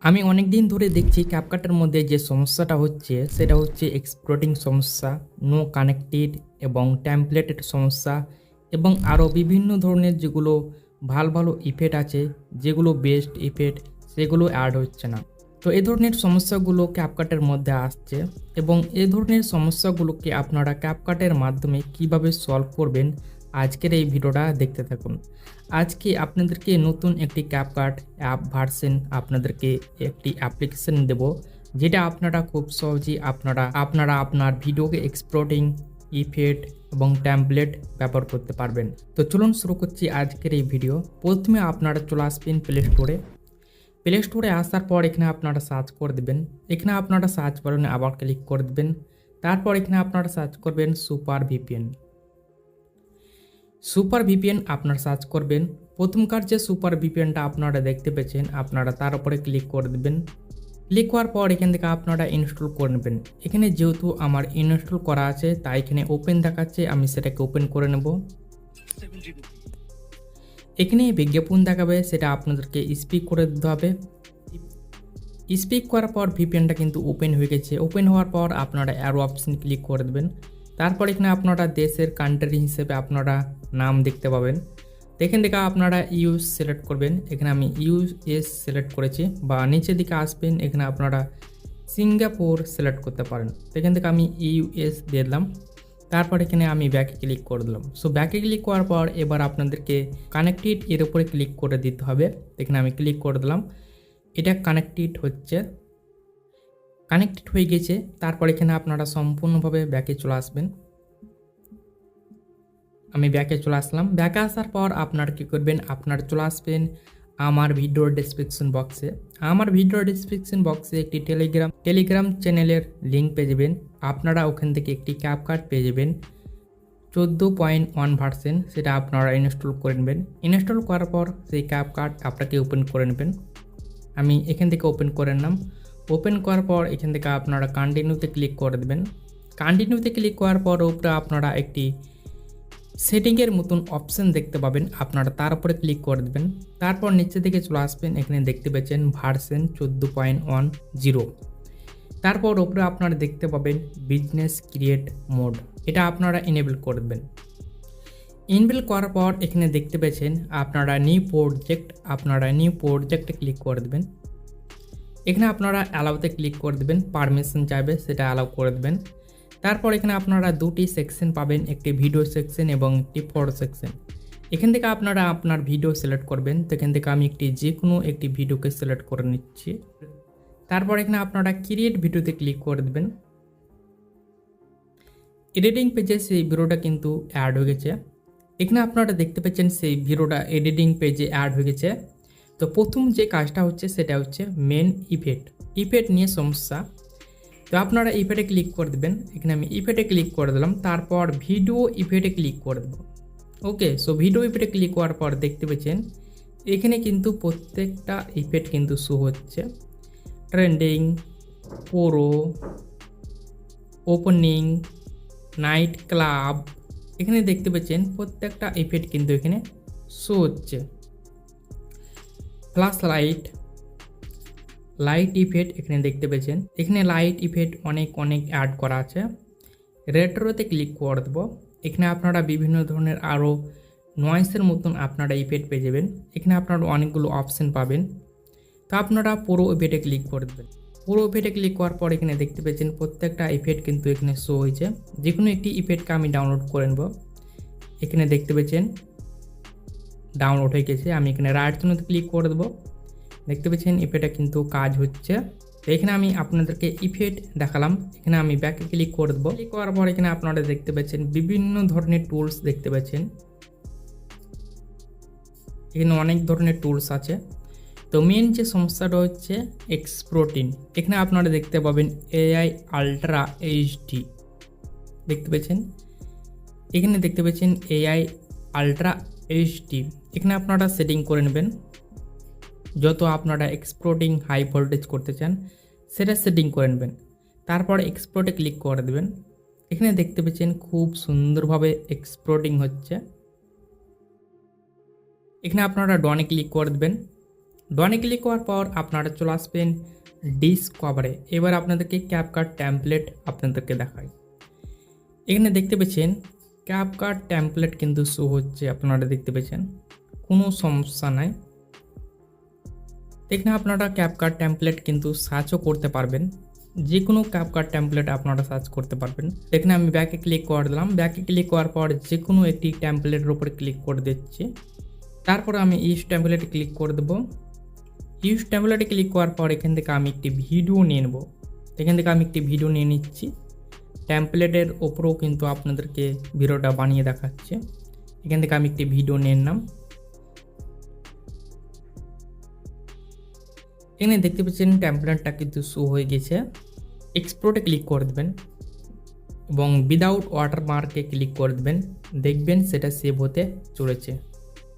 আমি অনেক দিন ধরে দেখছি ক্যাপকাটের মধ্যে যে সমস্যাটা হচ্ছে সেটা হচ্ছে এক্সপ্লোটিং সমস্যা, নো কানেক্টেড এবং টেমপ্লেটের সমস্যা এবং আরও বিভিন্ন ধরনের যেগুলো ভালো ভালো ইফেক্ট আছে, যেগুলো বেস্ট ইফেক্ট সেগুলো অ্যাড হচ্ছে না। তো এই ধরনের সমস্যাগুলো ক্যাপকাটের মধ্যে আসছে এবং এই ধরনের সমস্যাগুলোকে আপনারা ক্যাপকাটের মাধ্যমে কিভাবে সলভ করবেন আজকের এই ভিডিওটা দেখতে থাকুন। আজকে আপনাদেরকে নতুন একটি ক্যাপকাট অ্যাপ ভার্সন আপনাদেরকে একটি অ্যাপ্লিকেশন দেব, যেটা আপনারা খুব সহজেই আপনারা আপনার ভিডিওকে এক্সপোর্টিং ইফেক্ট এবং ট্যাম্পলেট ব্যবহার করতে পারবেন। তো চলুন শুরু করছি আজকের এই ভিডিও। প্রথমে আপনারা চলে আসবেন প্লে স্টোরে আসার পর এখানে আপনারা সার্চ করে দেবেন। এখানে আপনারা সার্চ বাটনে আবার ক্লিক করে দেবেন। তারপর এখানে আপনারা সার্চ করবেন সুপার ভিপিএন আপনারা সার্চ করবেন। প্রথমকার যে সুপার ভিপিএনটা আপনারা দেখতে পেয়েছেন, আপনারা তার উপরে ক্লিক করে দেবেন। ক্লিক করার পর এখান থেকে আপনারা ইনস্টল করে নেবেন। এখানে যেহেতু আমার ইনস্টল করা আছে তাই এখানে ওপেন দেখাচ্ছে, আমি সেটাকে ওপেন করে নেব। এখানে বিজ্ঞাপন দেখাবে, সেটা আপনাদেরকে স্পিক করে দিতে হবে। স্পিক করার পর ভিপিএনটা কিন্তু ওপেন হয়ে গেছে। ওপেন হওয়ার পর আপনারা অ্যারো অপশন ক্লিক করে দেবেন। তারপর এখানে আপনারা দেশের কান্ট্রি হিসেবে আপনারা নাম দেখতে পাবেন। এখান থেকে আপনারা ইউএস সিলেক্ট করবেন। এখানে আমি ইউএস সিলেক্ট করেছি, বা নিচের দিকে আসবেন, এখানে আপনারা সিঙ্গাপুর সিলেক্ট করতে পারেন। এখান থেকে আমি ইউএস দিয়ে দিলাম। তারপর এখানে আমি ব্যাকে ক্লিক করে দিলাম। সো ব্যাকে ক্লিক করার পর এবার আপনাদেরকে কানেক্টেড এর উপরে ক্লিক করে দিতে হবে। এখানে আমি ক্লিক করে দিলাম। এটা কানেক্টেড হয়ে গেছে। তারপর এখানে আপনারা সম্পূর্ণভাবে ব্যাকে চলে আসবেন। আমি ব্যাকে চলে আসলাম। ব্যাকে আসার পর আপনারা কী করবেন, আপনারা চলে আসবেন আমার ভিডিওর ডেসক্রিপশন বক্সে একটি টেলিগ্রাম চ্যানেলের লিঙ্ক পেয়ে যাবেন। আপনারা ওখান থেকে একটি ক্যাপকাট পেয়ে যাবেন 14.1 ভার্সন, সেটা আপনারা ইনস্টল করে নেবেন। ইনস্টল করার পর সেই ক্যাপকাট আপনাকে ওপেন করে নেবেন। আমি এখান থেকে ওপেন করে নিলাম। ওপেন করার পর এখান থেকে আপনারা কন্টিনিউতে ক্লিক করে দেবেন। কন্টিনিউতে ক্লিক করার পর উপরে আপনারা একটি সেটিংয়ের মতন অপশান দেখতে পাবেন, আপনারা তার উপরে ক্লিক করে দেবেন। তারপর নিচে দিকে চলে আসবেন, এখানে দেখতে পাচ্ছেন ভার্সন 14.10। তারপর উপরে আপনারা দেখতে পাবেন বিজনেস ক্রিয়েট মোড, এটা আপনারা এনেবল করে দেবেন। ইনবিল করার পর এখানে দেখতে পেয়েছেন আপনারা নিউ প্রজেক্টে ক্লিক করে দেবেন। এখানে আপনারা অ্যালাউতে ক্লিক করে দেবেন, পারমিশন চাইবে সেটা অ্যালাউ করে দেবেন। তারপর এখানে আপনারা দুটি সেকশন পাবেন, একটি ভিডিও সেকশন এবং একটি ফটো সেকশন। এখান থেকে আপনারা আপনার ভিডিও সিলেক্ট করবেন। তো এখান থেকে আমি যে কোনো একটি ভিডিওকে সিলেক্ট করে নিচ্ছি। তারপর এখানে আপনারা ক্রিয়েট ভিডিওতে ক্লিক করে দেবেন। এডিটিং পেজে সেই ভিডিওটা কিন্তু অ্যাড হয়ে গেছে। এখানে আপনারা দেখতে পাচ্ছেন সেই ভিডিওটা এডিটিং পেজে অ্যাড হয়ে গেছে। তো প্রথম যে কাজটা হচ্ছে সেটা হচ্ছে মেন ইফেক্ট নিয়ে সমস্যা। তো আপনারা ইফেক্টে ক্লিক করে দেবেন। এখানে আমি ইফেক্টে ক্লিক করে দিলাম। তারপর ভিডিও ইফেক্টে ক্লিক করে দেবো। ওকে, সো ভিডিও ইফেক্টে ক্লিক করার পর দেখতে পেয়েছেন এখানে কিন্তু প্রত্যেকটা ইফেক্ট কিন্তু শো হচ্ছে। ট্রেন্ডিং, পোরো, ওপেনিং, নাইট ক্লাব, এখানে দেখতে পাচ্ছেন প্রত্যেকটা ইফেক্ট কিন্তু এখানে শো হচ্ছে। প্লাস লাইট ইফেক্ট এখানে দেখতে পেয়েছেন, এখানে লাইট ইফেক্ট অনেক অ্যাড করা আছে। রেট্রোতে ক্লিক করে দেবো। এখানে আপনারা বিভিন্ন ধরনের আরও নয়েসের মতন আপনারা ইফেক্ট পেয়ে যাবেন। এখানে আপনারা অনেকগুলো অপশান পাবেন। তো আপনারা পুরো ইফেক্টে ক্লিক করে দেবেন। পুরো ইফেক্টে ক্লিক করার পর এখানে দেখতে পেয়েছেন প্রত্যেকটা ইফেক্ট কিন্তু এখানে শো হয়েছে। যে কোনো একটি ইফেক্টকে আমি ডাউনলোড করে নেব। এখানে দেখতে পেয়েছেন ডাউনলোড হয়ে গেছে। আমি এখানে রাইট চিহ্নতে ক্লিক করে দেবো। দেখতে পেয়েছেন ইফেক্টটা কিন্তু কাজ হচ্ছে। তো এখানে আমি আপনাদেরকে ইফেক্ট দেখালাম। এখানে আমি ব্যাকে ক্লিক করে দেবো। ক্লিক করার পর এখানে আপনারা দেখতে পাচ্ছেন বিভিন্ন ধরনের টুলস দেখতে পাচ্ছেন। এখানে অনেক ধরনের টুলস আছে। তো মেন যে সমস্যাটা হচ্ছে এক্সপ্লোটিং। এখানে আপনারা দেখতে পাবেন AI আলট্রা এইচডি দেখতে পেয়েছেন। এখানে দেখতে পাচ্ছেন AI আলট্রা এইচডি। এখানে আপনারা সেটিং করে নেবেন। যত আপনারা এক্সপ্লোটিং হাই ভোল্টেজ করতে চান সেটা সেটিং করে নেবেন। তারপর এক্সপ্লোর্টে ক্লিক করে দেবেন। এখানে দেখতে পাচ্ছেন খুব সুন্দরভাবে এক্সপ্লোটিং হচ্ছে। এখানে আপনারা ডনে ক্লিক করে দেবেন। ডানে ক্লিক করার পর আপনারা চলে আসবেন ডিসকভারে। এবার আপনাদেরকে ক্যাপকাট টেমপ্লেট আপনাদেরকে দেখাই। এখানে দেখতে পেয়েছেন ক্যাপকাট টেমপ্লেট কিন্তু শো হচ্ছে, আপনারা দেখতে পেয়েছেন, কোনো সমস্যা নাই। এখানে আপনারা ক্যাপকাট টেমপ্লেট কিন্তু সার্চও করতে পারবেন, যে কোনো ক্যাপকাট টেমপ্লেট আপনারা সার্চ করতে পারবেন। এখানে আমি ব্যাকে ক্লিক করে দিলাম। ব্যাকে ক্লিক করার পর যে কোনো একটি টেমপ্লেটের উপরে ক্লিক করে দিচ্ছি। তারপর আমি ইউজ টেমপ্লেটে ক্লিক করে দেবো। ইউজ টেমপ্লেটে ক্লিক করার পর এখান থেকে আমি একটি ভিডিও নিয়ে নেব। এখান থেকে আমি একটি ভিডিও নিয়ে নিচ্ছি। টেমপ্লেটের ওপরেও কিন্তু আপনাদেরকে ভিডিওটা বানিয়ে দেখাচ্ছে। এখান থেকে আমি একটি ভিডিও নিয়ে নিলাম। এখানে দেখতে পাচ্ছেন টেমপ্লেটটা কিন্তু শো হয়ে গেছে। এক্সপোর্টে ক্লিক করে দেবেন এবং উইদাউট ওয়াটারমার্কে ক্লিক করে দেবেন, দেখবেন সেটা সেভ হতে চলেছে।